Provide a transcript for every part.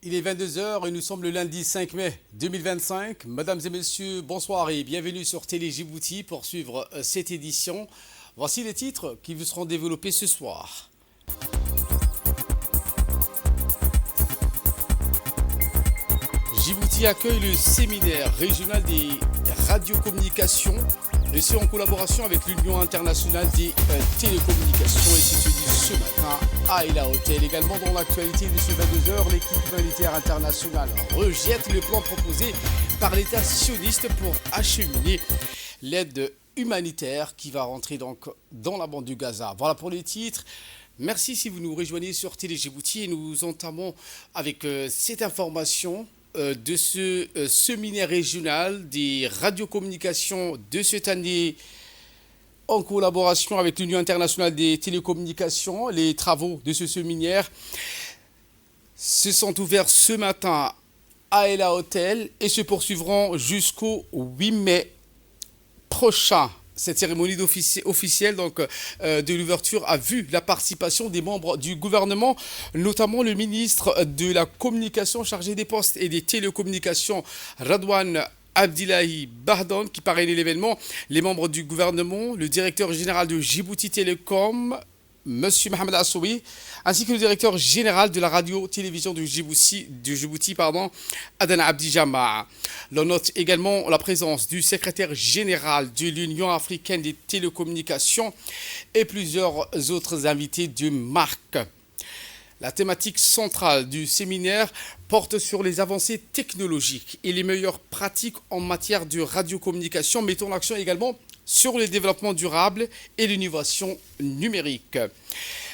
Il est 22 heures et nous sommes le lundi 5 mai 2025. Mesdames et messieurs, bonsoir et bienvenue sur Télé Djibouti pour suivre cette édition. Voici les titres qui vous seront développés ce soir. Djibouti accueille le séminaire régional des radiocommunications, et en collaboration avec l'Union internationale des télécommunications, et c'est tenu ce matin à Ela Hotel. Également dans l'actualité de ce 22 heures, l'équipe humanitaire internationale rejette le plan proposé par l'État sioniste pour acheminer l'aide humanitaire qui va rentrer donc dans la bande du Gaza. Voilà pour les titres. Merci si vous nous rejoignez sur Télé Djibouti et nous entamons avec cette information de ce séminaire régional des radiocommunications de cette année en collaboration avec l'Union internationale des télécommunications. Les travaux de ce séminaire se sont ouverts ce matin à Ela Hotel et se poursuivront jusqu'au 8 mai prochain. Cette cérémonie officielle de l'ouverture a vu la participation des membres du gouvernement, notamment le ministre de la Communication chargé des postes et des télécommunications, Radwan Abdillahi Bardon, qui parrainait l'événement, les membres du gouvernement, le directeur général de Djibouti Télécom, Monsieur Mohamed Assoui, ainsi que le directeur général de la radio-télévision de Djibouti, Adana Abdi Jama. L'on note également la présence du secrétaire général de l'Union africaine des télécommunications et plusieurs autres invités de marque. La thématique centrale du séminaire porte sur les avancées technologiques et les meilleures pratiques en matière de radiocommunication, mettant l'accent également sur le développement durable et l'innovation numérique.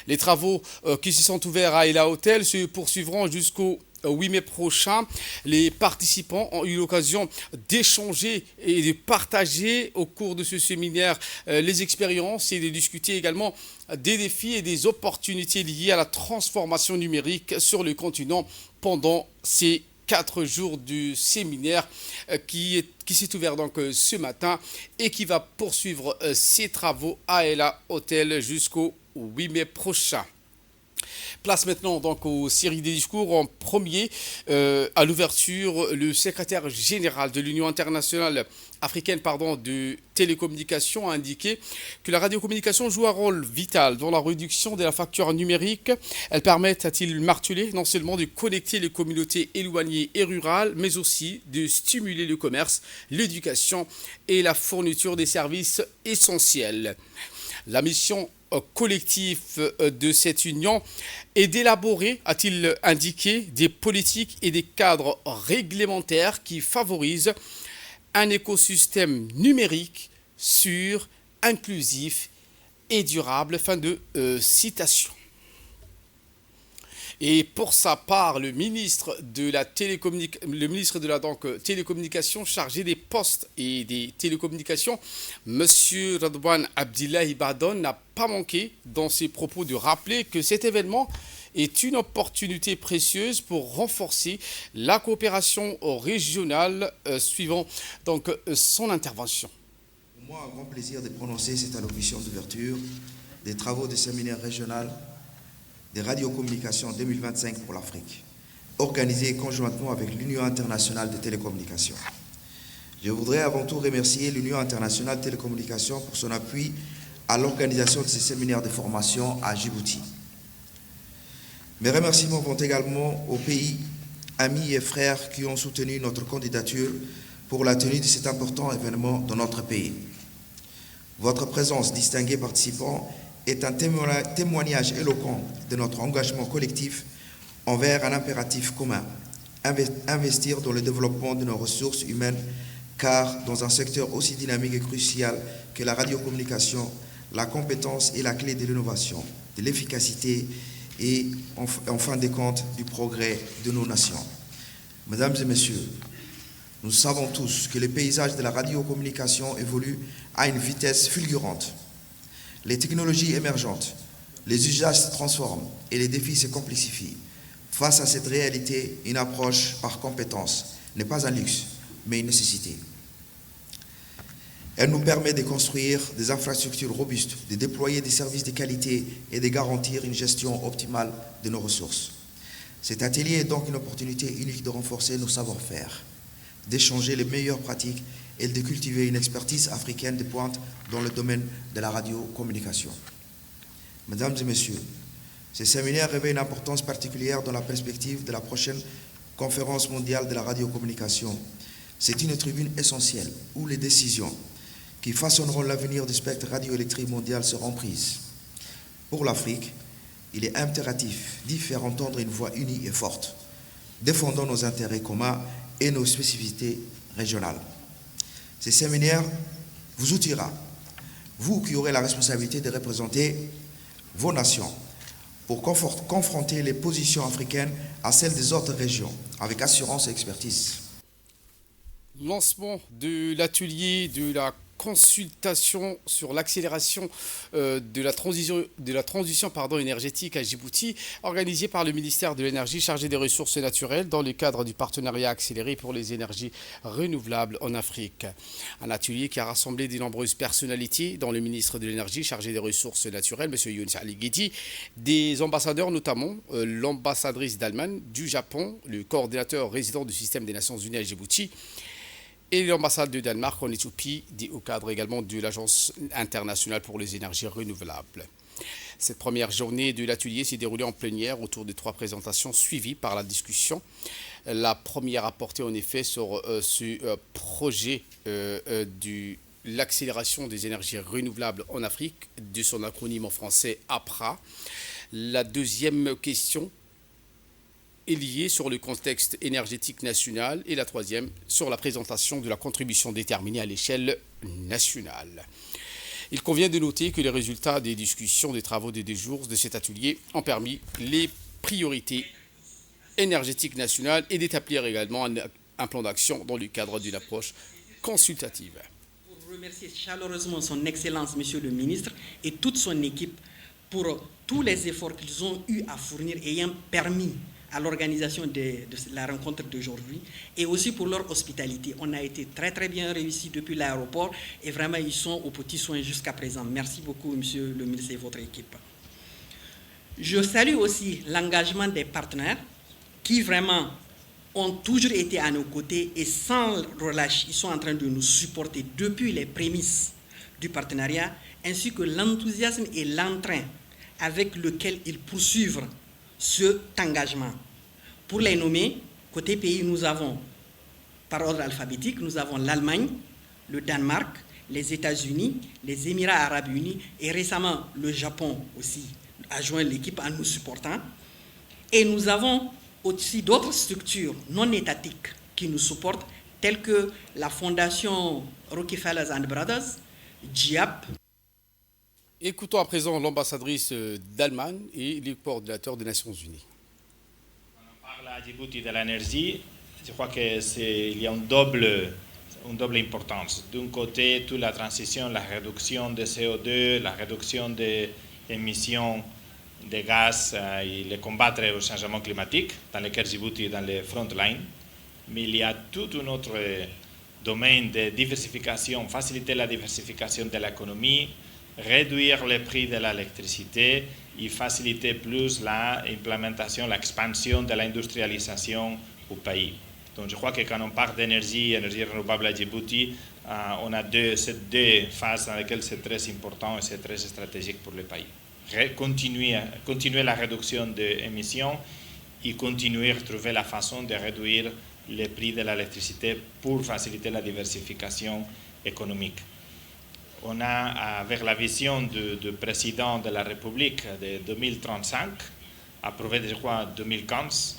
Les travaux qui se sont ouverts à Ela Hotel se poursuivront jusqu'au 8 mai prochain. Les participants ont eu l'occasion d'échanger et de partager au cours de ce séminaire les expériences et de discuter également des défis et des opportunités liées à la transformation numérique sur le continent pendant ces 4 jours du séminaire qui s'est ouvert donc ce matin et qui va poursuivre ses travaux à Ela Hotel jusqu'au 8 mai prochain. Place maintenant donc aux séries des discours. En premier, à l'ouverture, le secrétaire général de l'Union internationale africaine de télécommunications a indiqué que la radiocommunication joue un rôle vital dans la réduction de la facture numérique. Elle permet, a-t-il martelé, non seulement de connecter les communautés éloignées et rurales, mais aussi de stimuler le commerce, l'éducation et la fourniture des services essentiels. La mission collectif de cette union est d'élaborer, a-t-il indiqué, des politiques et des cadres réglementaires qui favorisent un écosystème numérique sûr, inclusif et durable. Fin de citation. Et pour sa part, le ministre de la télécommunication chargé des postes et des télécommunications, M. Radwan Abdillahi Bardon, n'a pas manqué dans ses propos de rappeler que cet événement est une opportunité précieuse pour renforcer la coopération régionale, suivant donc son intervention. Pour moi, un grand plaisir de prononcer cette allocution d'ouverture des travaux du séminaire régional des radiocommunications 2025 pour l'Afrique, organisé conjointement avec l'Union internationale des télécommunications. Je voudrais avant tout remercier l'Union internationale des télécommunications pour son appui à l'organisation de ces séminaires de formation à Djibouti. Mes remerciements vont également aux pays, amis et frères qui ont soutenu notre candidature pour la tenue de cet important événement dans notre pays. Votre présence, distingués participants, est un témoignage éloquent de notre engagement collectif envers un impératif commun, investir dans le développement de nos ressources humaines, car dans un secteur aussi dynamique et crucial que la radiocommunication, la compétence est la clé de l'innovation, de l'efficacité et, en fin de compte, du progrès de nos nations. Mesdames et messieurs, nous savons tous que le paysage de la radiocommunication évolue à une vitesse fulgurante. Les technologies émergentes, les usages se transforment et les défis se complexifient. Face à cette réalité, une approche par compétence n'est pas un luxe, mais une nécessité. Elle nous permet de construire des infrastructures robustes, de déployer des services de qualité et de garantir une gestion optimale de nos ressources. Cet atelier est donc une opportunité unique de renforcer nos savoir-faire, d'échanger les meilleures pratiques et de cultiver une expertise africaine de pointe dans le domaine de la radiocommunication. Mesdames et messieurs, ce séminaire revêt une importance particulière dans la perspective de la prochaine conférence mondiale de la radiocommunication. C'est une tribune essentielle où les décisions qui façonneront l'avenir du spectre radioélectrique mondial seront prises. Pour l'Afrique, il est impératif d'y faire entendre une voix unie et forte, défendant nos intérêts communs et nos spécificités régionales. Ce séminaire vous outillera, vous qui aurez la responsabilité de représenter vos nations, pour confronter les positions africaines à celles des autres régions, avec assurance et expertise. Lancement de l'atelier de la consultation sur l'accélération de la transition énergétique à Djibouti, organisé par le ministère de l'Énergie chargé des ressources naturelles dans le cadre du partenariat accéléré pour les énergies renouvelables en Afrique. Un atelier qui a rassemblé de nombreuses personnalités, dont le ministre de l'Énergie chargé des ressources naturelles, M. Younis Ali Guedi, des ambassadeurs notamment, l'ambassadrice d'Allemagne, du Japon, le coordinateur résident du système des Nations Unies à Djibouti, et l'ambassade de Danemark en Éthiopie, au cadre également de l'Agence internationale pour les énergies renouvelables. Cette première journée de l'atelier s'est déroulée en plénière autour de 3 présentations suivies par la discussion. La première a porté en effet sur ce projet de l'accélération des énergies renouvelables en Afrique, de son acronyme en français APRA. La deuxième question est liée sur le contexte énergétique national et la troisième sur la présentation de la contribution déterminée à l'échelle nationale. Il convient de noter que les résultats des discussions des travaux des 2 jours de cet atelier ont permis les priorités énergétiques nationales et d'établir également un plan d'action dans le cadre d'une approche consultative. Pour remercier chaleureusement son Excellence, Monsieur le Ministre, et toute son équipe pour tous les efforts qu'ils ont eu à fournir ayant permis à l'organisation de la rencontre d'aujourd'hui et aussi pour leur hospitalité. On a été très très bien réussi depuis l'aéroport et vraiment ils sont aux petits soins jusqu'à présent. Merci beaucoup Monsieur le ministre et votre équipe. Je salue aussi l'engagement des partenaires qui vraiment ont toujours été à nos côtés et sans relâche, ils sont en train de nous supporter depuis les prémices du partenariat ainsi que l'enthousiasme et l'entrain avec lequel ils poursuivent cet engagement. Pour les nommer, côté pays, nous avons, par ordre alphabétique, nous avons l'Allemagne, le Danemark, les États-Unis, les Émirats arabes unis et récemment le Japon aussi a joint l'équipe en nous supportant. Et nous avons aussi d'autres structures non étatiques qui nous supportent, telles que la Fondation Rockefeller and Brothers, GIAP. Écoutons à présent l'ambassadrice d'Allemagne et le coordinateur des Nations Unies. Quand on parle à Djibouti de l'énergie, je crois qu'il y a une double importance. D'un côté, toute la transition, la réduction de CO2, la réduction des émissions de gaz et le combattre au changement climatique, dans lequel Djibouti est dans les front lines. Mais il y a tout un autre domaine de diversification, faciliter la diversification de l'économie, réduire le prix de l'électricité et faciliter plus l'implémentation, l'expansion de l'industrialisation au pays. Donc je crois que quand on parle d'énergie renouvelable à Djibouti, on a ces 2 phases dans lesquelles c'est très important et c'est très stratégique pour le pays. Continuer la réduction des émissions et continuer à trouver la façon de réduire les prix de l'électricité pour faciliter la diversification économique. On a, avec la vision du président de la République de 2035, approuvée, je crois, en 2015,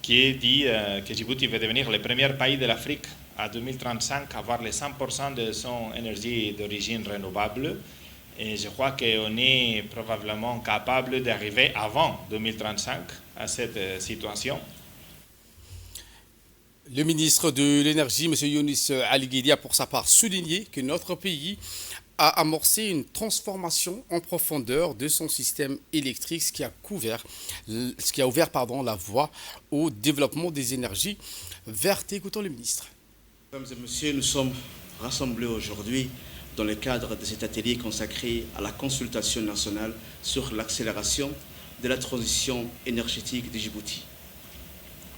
qui dit que Djibouti va devenir le premier pays de l'Afrique à 2035 à avoir les 100% de son énergie d'origine renouvelable. Et je crois qu'on est probablement capable d'arriver avant 2035 à cette situation. Le ministre de l'Énergie, M. Younis Ali Guedi, a pour sa part souligné que notre pays a amorcé une transformation en profondeur de son système électrique, ce qui a ouvert la voie au développement des énergies vertes. Écoutons le ministre. Mesdames et messieurs, nous sommes rassemblés aujourd'hui dans le cadre de cet atelier consacré à la consultation nationale sur l'accélération de la transition énergétique de Djibouti,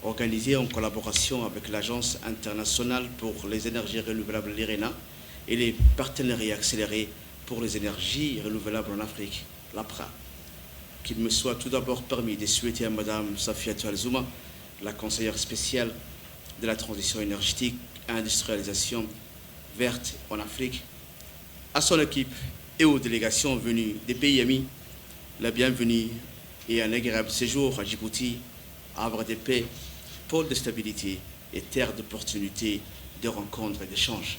organisé en collaboration avec l'Agence internationale pour les énergies renouvelables, l'IRENA, et les partenariats accélérés pour les énergies renouvelables en Afrique, l'APRA. Qu'il me soit tout d'abord permis de souhaiter à Mme Safiatou Alzouma, la conseillère spéciale de la transition énergétique et industrialisation verte en Afrique, à son équipe et aux délégations venues des pays amis, la bienvenue et un agréable séjour à Djibouti, havre de paix, pôle de stabilité et terre d'opportunités, de rencontres et d'échanges.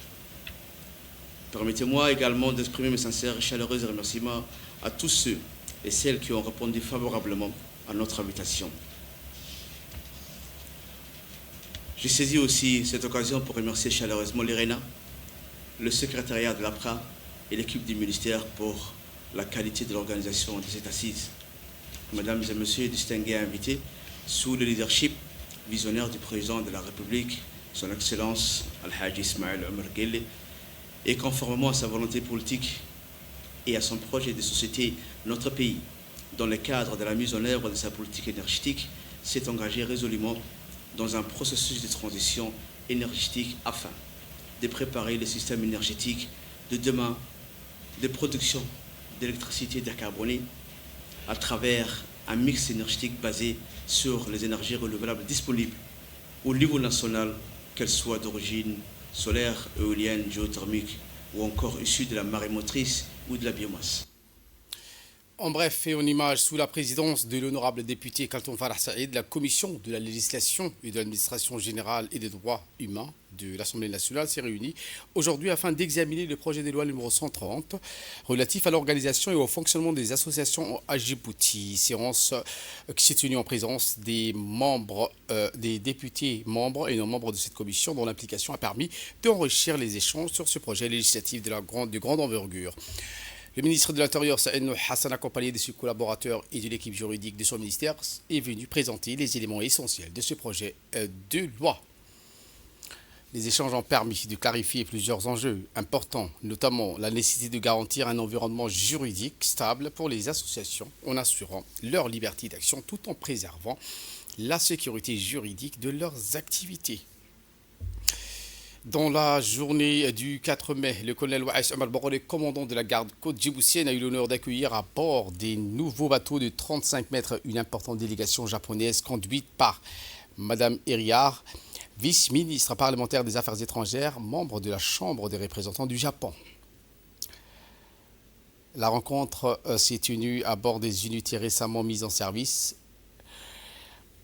Permettez-moi également d'exprimer mes sincères et chaleureux remerciements à tous ceux et celles qui ont répondu favorablement à notre invitation. J'ai saisi aussi cette occasion pour remercier chaleureusement l'IRENA, le secrétariat de l'APRA et l'équipe du ministère pour la qualité de l'organisation de cette assise. Mesdames et messieurs, distingués invités, sous le leadership visionnaire du président de la République, son Excellence Al-Hajj Ismaël Omar Guelleh, et conformément à sa volonté politique et à son projet de société, notre pays, dans le cadre de la mise en œuvre de sa politique énergétique, s'est engagé résolument dans un processus de transition énergétique afin de préparer le système énergétique de demain de production d'électricité décarbonée à travers un mix énergétique basé sur les énergies renouvelables disponibles au niveau national, qu'elles soient d'origine solaire, éolienne, géothermique ou encore issues de la marée motrice ou de la biomasse. En bref et en image, sous la présidence de l'honorable député Kaltoum Farah Saïd, la commission de la législation et de l'administration générale et des droits humains de l'Assemblée nationale s'est réunie aujourd'hui afin d'examiner le projet de loi numéro 130 relatif à l'organisation et au fonctionnement des associations à Djibouti. Séance qui s'est tenue en présence des membres, des députés membres et non-membres de cette commission dont l'implication a permis d'enrichir les échanges sur ce projet législatif de grande envergure. Le ministre de l'Intérieur, Saïd Hassan, accompagné de ses collaborateurs et de l'équipe juridique de son ministère, est venu présenter les éléments essentiels de ce projet de loi. Les échanges ont permis de clarifier plusieurs enjeux importants, notamment la nécessité de garantir un environnement juridique stable pour les associations en assurant leur liberté d'action tout en préservant la sécurité juridique de leurs activités. Dans la journée du 4 mai, le colonel Waïs Omar Borolé, commandant de la garde-côte djiboutienne, a eu l'honneur d'accueillir à bord des nouveaux bateaux de 35 mètres une importante délégation japonaise conduite par Mme Eriar, vice-ministre parlementaire des Affaires étrangères, membre de la Chambre des représentants du Japon. La rencontre s'est tenue à bord des unités récemment mises en service,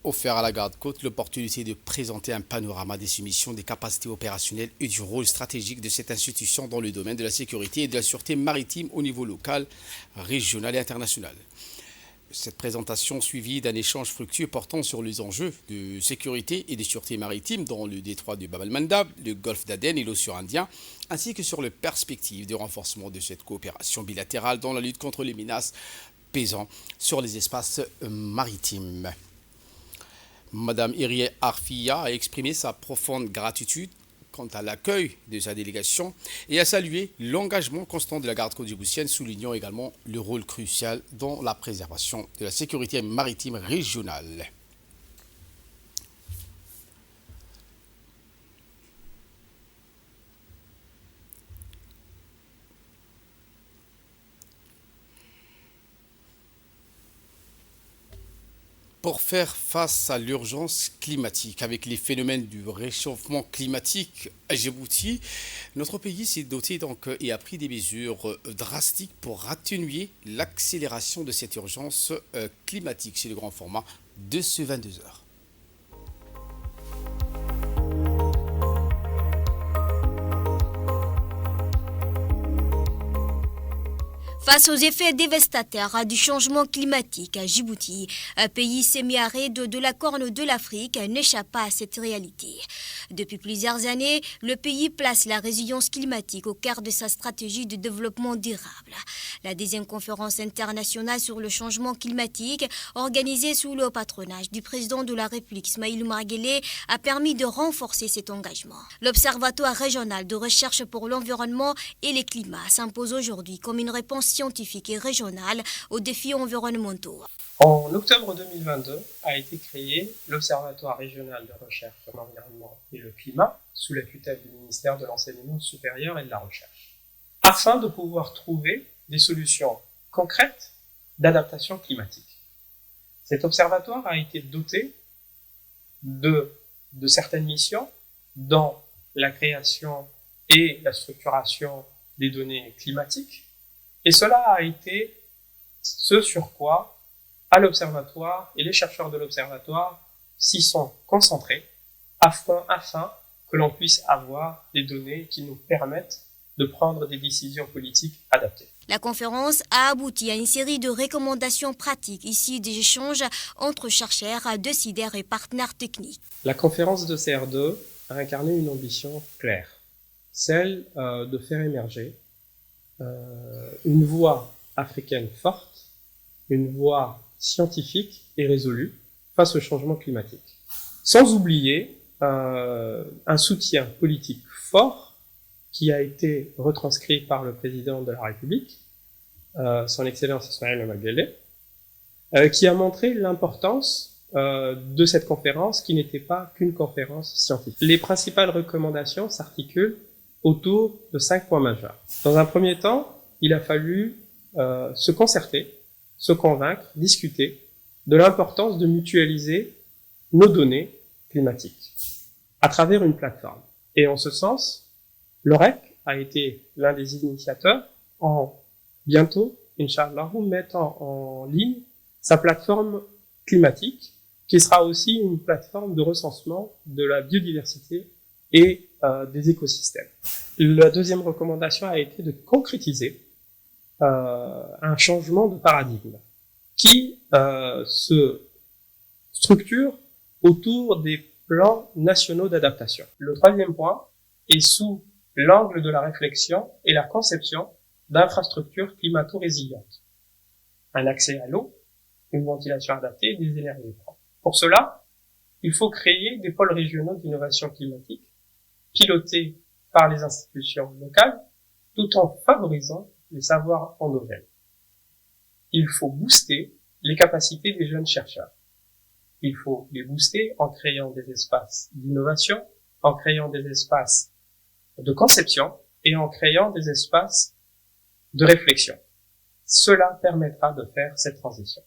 offert à la garde-côte l'opportunité de présenter un panorama des soumissions, des capacités opérationnelles et du rôle stratégique de cette institution dans le domaine de la sécurité et de la sûreté maritime au niveau local, régional et international. Cette présentation suivie d'un échange fructueux portant sur les enjeux de sécurité et de sûreté maritime dans le détroit de Bab el-Mandab, le golfe d'Aden et l'océan Indien, ainsi que sur les perspectives de renforcement de cette coopération bilatérale dans la lutte contre les menaces pesant sur les espaces maritimes. Madame Irie Arfia a exprimé sa profonde gratitude quant à l'accueil de sa délégation et a salué l'engagement constant de la garde-côte djiboutienne, soulignant également le rôle crucial dans la préservation de la sécurité maritime régionale. Pour faire face à l'urgence climatique, avec les phénomènes du réchauffement climatique à Djibouti, notre pays s'est doté et a pris des mesures drastiques pour atténuer l'accélération de cette urgence climatique. C'est le grand format de ce 22h. Face aux effets dévastateurs du changement climatique à Djibouti, un pays semi-aride de la Corne de l'Afrique n'échappe pas à cette réalité. Depuis plusieurs années, le pays place la résilience climatique au cœur de sa stratégie de développement durable. La 10e conférence internationale sur le changement climatique, organisée sous le patronage du président de la République, Ismaël Omar Guelleh, a permis de renforcer cet engagement. L'Observatoire régional de recherche pour l'environnement et les climats s'impose aujourd'hui comme une réponse scientifiques et régionales aux défis environnementaux. En octobre 2022 a été créé l'Observatoire régional de recherche sur l'environnement et le climat sous la tutelle du ministère de l'Enseignement supérieur et de la Recherche, afin de pouvoir trouver des solutions concrètes d'adaptation climatique. Cet observatoire a été doté de certaines missions dans la création et la structuration des données climatiques, et cela a été ce sur quoi à l'observatoire et les chercheurs de l'observatoire s'y sont concentrés afin que l'on puisse avoir des données qui nous permettent de prendre des décisions politiques adaptées. La conférence a abouti à une série de recommandations pratiques issues des échanges entre chercheurs, décideurs et partenaires techniques. La conférence de CR2 a incarné une ambition claire, celle de faire émerger une voix africaine forte, une voix scientifique et résolue face au changement climatique. Sans oublier un soutien politique fort qui a été retranscrit par le président de la République, son Excellence Ismaël Omar Guelleh, qui a montré l'importance de cette conférence qui n'était pas qu'une conférence scientifique. Les principales recommandations s'articulent autour de 5 points majeurs. Dans un premier temps, il a fallu se concerter, se convaincre, discuter de l'importance de mutualiser nos données climatiques à travers une plateforme. Et en ce sens, l'OREC a été l'un des initiateurs en bientôt, Inch'Allah, mettant en ligne sa plateforme climatique qui sera aussi une plateforme de recensement de la biodiversité et des écosystèmes. La deuxième recommandation a été de concrétiser un changement de paradigme qui se structure autour des plans nationaux d'adaptation. Le troisième point est sous l'angle de la réflexion et la conception d'infrastructures climato-résilientes. Un accès à l'eau, une ventilation adaptée et des énergies propres. Pour cela, il faut créer des pôles régionaux d'innovation climatique pilotés par les institutions locales tout en favorisant les savoirs endogènes. Il faut booster les capacités des jeunes chercheurs. Il faut les booster en créant des espaces d'innovation, en créant des espaces de conception et en créant des espaces de réflexion. Cela permettra de faire cette transition.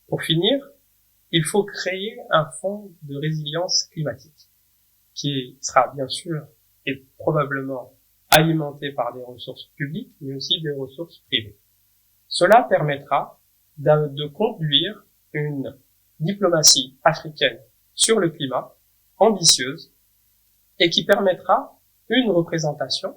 Pour finir, il faut créer un fonds de résilience climatique qui sera bien sûr et probablement alimenté par des ressources publiques, mais aussi des ressources privées. Cela permettra de conduire une diplomatie africaine sur le climat, ambitieuse, et qui permettra une représentation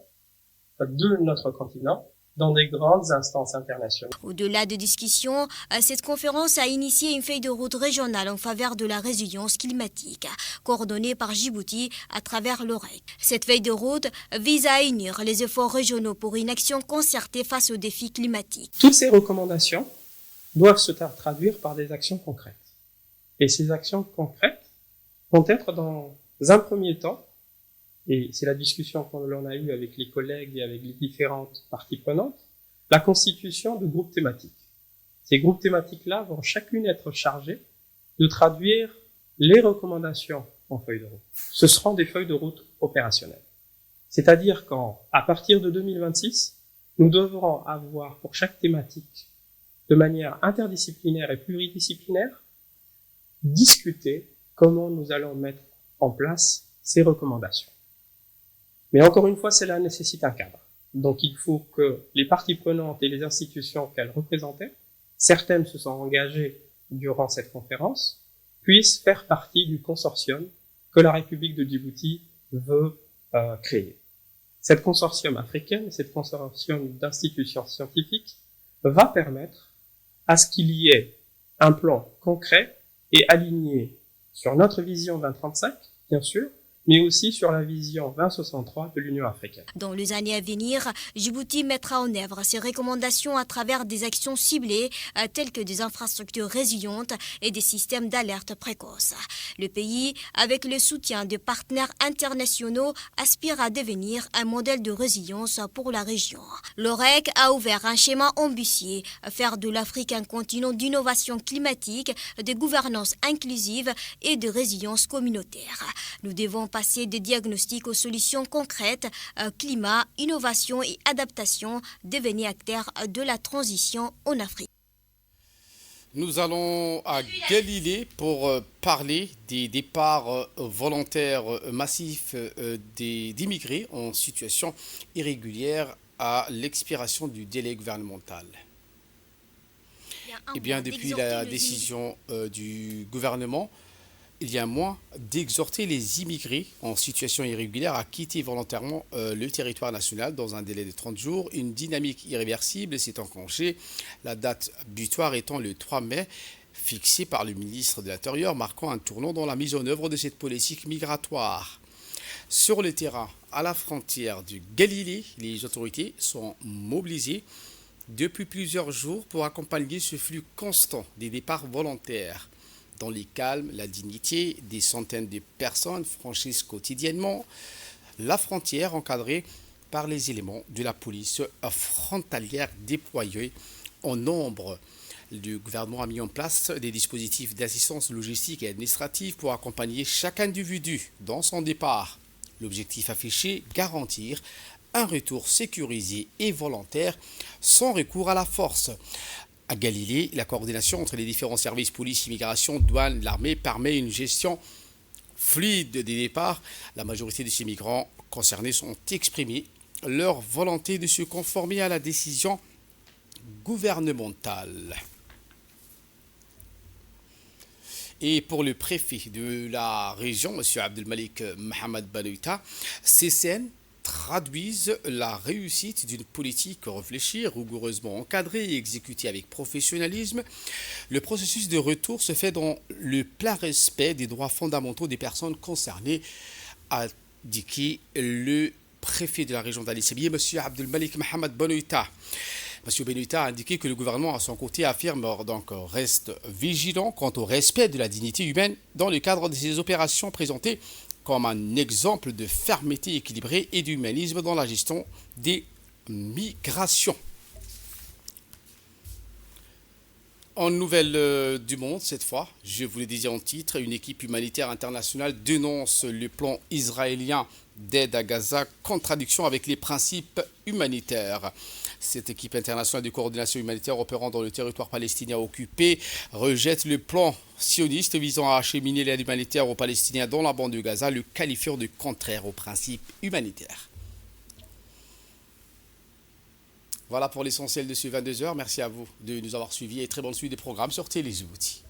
de notre continent dans des grandes instances internationales. Au-delà des discussions, cette conférence a initié une feuille de route régionale en faveur de la résilience climatique, coordonnée par Djibouti à travers l'OREC. Cette feuille de route vise à unir les efforts régionaux pour une action concertée face aux défis climatiques. Toutes ces recommandations doivent se traduire par des actions concrètes. Et ces actions concrètes vont être dans un premier temps, et c'est la discussion qu'on l'on a eue avec les collègues et avec les différentes parties prenantes, la constitution de groupes thématiques. Ces groupes thématiques-là vont chacune être chargés de traduire les recommandations en feuilles de route. Ce seront des feuilles de route opérationnelles. C'est-à-dire qu'à partir de 2026, nous devrons avoir pour chaque thématique, de manière interdisciplinaire et pluridisciplinaire, discuter comment nous allons mettre en place ces recommandations. Mais encore une fois, cela nécessite un cadre. Donc il faut que les parties prenantes et les institutions qu'elles représentaient, certaines se sont engagées durant cette conférence, puissent faire partie du consortium que la République de Djibouti veut créer. Cette consortium africaine, cette consortium d'institutions scientifiques va permettre à ce qu'il y ait un plan concret et aligné sur notre vision 2035, bien sûr, mais aussi sur la vision 2063 de l'Union africaine. Dans les années à venir, Djibouti mettra en œuvre ces recommandations à travers des actions ciblées telles que des infrastructures résilientes et des systèmes d'alerte précoce. Le pays, avec le soutien de partenaires internationaux, aspire à devenir un modèle de résilience pour la région. L'OREC a ouvert un schéma ambitieux, faire de l'Afrique un continent d'innovation climatique, de gouvernance inclusive et de résilience communautaire. Nous devons passer des diagnostics aux solutions concrètes, climat, innovation et adaptation, devenir acteurs de la transition en Afrique. Nous allons à Galilée pour parler des départs volontaires massifs d'immigrés en situation irrégulière à l'expiration du délai gouvernemental. Eh bien, depuis la décision du gouvernement, il y a un mois, d'exhorter les immigrés en situation irrégulière à quitter volontairement le territoire national dans un délai de 30 jours. Une dynamique irréversible s'est enclenchée, la date butoir étant le 3 mai, fixée par le ministre de l'Intérieur, marquant un tournant dans la mise en œuvre de cette politique migratoire. Sur le terrain, à la frontière du Galilée, les autorités sont mobilisées depuis plusieurs jours pour accompagner ce flux constant des départs volontaires. Dans les calmes, la dignité, des centaines de personnes franchissent quotidiennement la frontière encadrée par les éléments de la police frontalière déployés en nombre. Le gouvernement a mis en place des dispositifs d'assistance logistique et administrative pour accompagner chaque individu dans son départ. L'objectif affiché, garantir un retour sécurisé et volontaire sans recours à la force. À Galilée, la coordination entre les différents services police, immigration, douane, l'armée permet une gestion fluide des départs. La majorité de ces migrants concernés ont exprimé leur volonté de se conformer à la décision gouvernementale. Et pour le préfet de la région, M. Abdelmalik Mohamed Banouita, ces scènes traduisent la réussite d'une politique réfléchie, rigoureusement encadrée et exécutée avec professionnalisme. Le processus de retour se fait dans le plein respect des droits fondamentaux des personnes concernées, a indiqué le préfet de la région d'Ali Sabieh, M. Abdelmalik Mohamed Banouita. M. Banouita a indiqué que le gouvernement, à son côté, affirme donc reste vigilant quant au respect de la dignité humaine dans le cadre de ces opérations présentées comme un exemple de fermeté équilibrée et d'humanisme dans la gestion des migrations. En nouvelle du monde, cette fois, je vous le disais en titre, une équipe humanitaire internationale dénonce le plan israélien d'aide à Gaza, contradiction avec les principes humanitaires. Cette équipe internationale de coordination humanitaire opérant dans le territoire palestinien occupé rejette le plan sioniste visant à acheminer l'aide humanitaire aux Palestiniens dans la bande de Gaza, le qualifiant de contraire aux principes humanitaires. Voilà pour l'essentiel de ce 22h. Merci à vous de nous avoir suivis et très bonne suite des programmes sur Télé Djibouti.